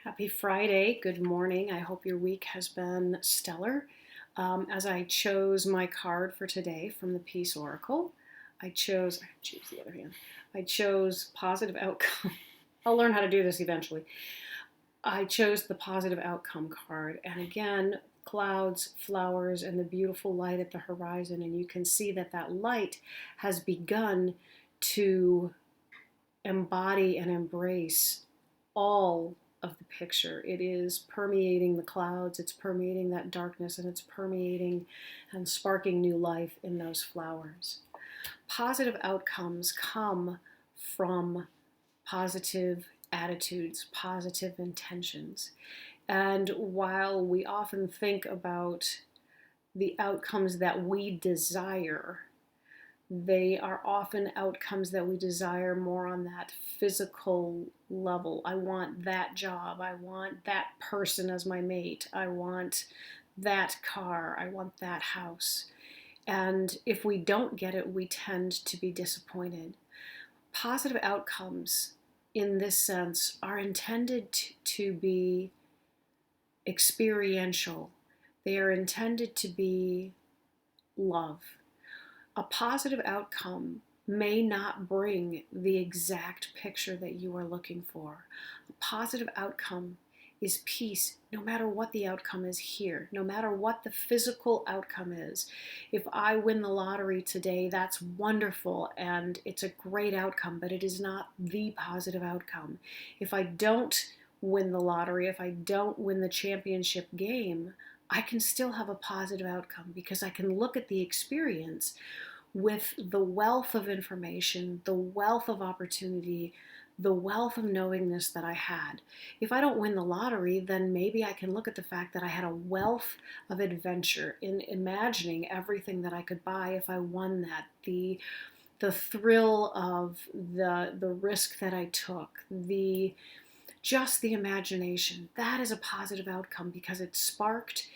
Happy Friday. Good morning. I hope your week has been stellar. As I chose my card for today from the Peace Oracle, I choose the other hand. I chose positive outcome. I'll learn how to do this eventually. I chose the positive outcome card. And again, clouds, flowers, and the beautiful light at the horizon. And you can see that that light has begun to embody and embrace all of the picture. It is permeating the clouds, it's permeating that darkness, and it's permeating and sparking new life in those flowers. Positive outcomes come from positive attitudes, positive intentions. And while we often think about the outcomes that we desire, they are often outcomes that we desire more on that physical level. I want that job. I want that person as my mate. I want that car. I want that house. And if we don't get it, we tend to be disappointed. Positive outcomes in this sense are intended to be experiential. They are intended to be love. A positive outcome may not bring the exact picture that you are looking for. A positive outcome is peace, no matter what the outcome is here, no matter what the physical outcome is. If I win the lottery today, that's wonderful and it's a great outcome, but it is not the positive outcome. If I don't win the lottery, if I don't win the championship game, I can still have a positive outcome because I can look at the experience with the wealth of information, the wealth of opportunity, the wealth of knowingness that I had. If I don't win the lottery, then maybe I can look at the fact that I had a wealth of adventure in imagining everything that I could buy if I won that. The thrill of the risk that I took, just the imagination. That is a positive outcome because it sparked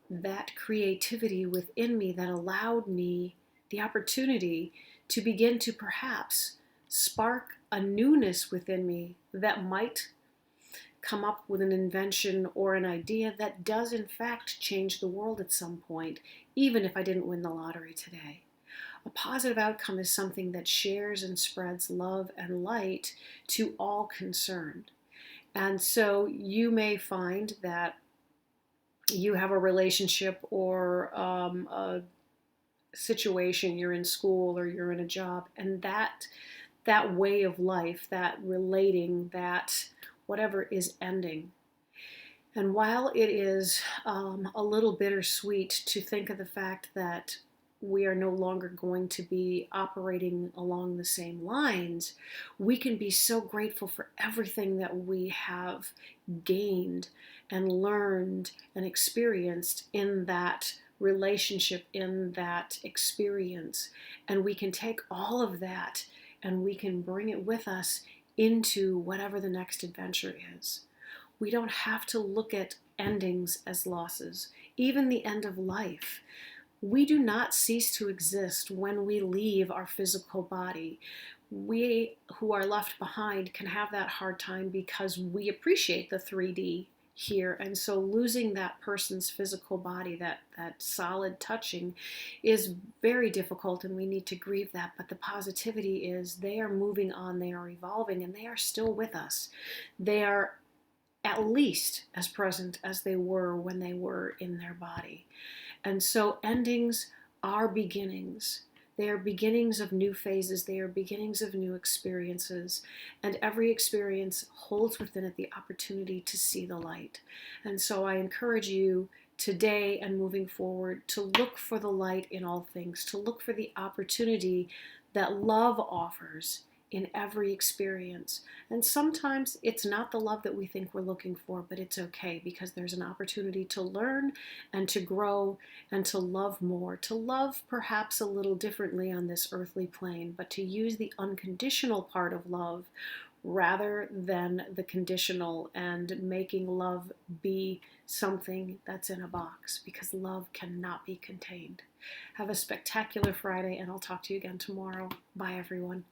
that creativity within me that allowed me the opportunity to begin to perhaps spark a newness within me that might come up with an invention or an idea that does in fact change the world at some point, even if I didn't win the lottery today. A positive outcome is something that shares and spreads love and light to all concerned. And so you may find that you have a relationship or a situation, you're in school or you're in a job, and that way of life, that relating, that whatever is ending. And while it is a little bittersweet to think of the fact that we are no longer going to be operating along the same lines, we can be so grateful for everything that we have gained and learned and experienced in that relationship, in that experience. And we can take all of that and we can bring it with us into whatever the next adventure is. We don't have to look at endings as losses, even the end of life. We do not cease to exist when we leave our physical body. We who are left behind can have that hard time because we appreciate the 3D here. And so losing that person's physical body, that solid touching, is very difficult and we need to grieve that. But the positivity is they are moving on, they are evolving, and they are still with us. They are at least as present as they were when they were in their body. And so endings are beginnings. They are beginnings of new phases. They are beginnings of new experiences. And every experience holds within it the opportunity to see the light. And so I encourage you today and moving forward to look for the light in all things, to look for the opportunity that love offers in every experience. And sometimes it's not the love that we think we're looking for, but it's okay because there's an opportunity to learn and to grow and to love more, to love perhaps a little differently on this earthly plane, but to use the unconditional part of love rather than the conditional and making love be something that's in a box, because love cannot be contained. Have a spectacular Friday, and I'll talk to you again tomorrow. Bye, everyone.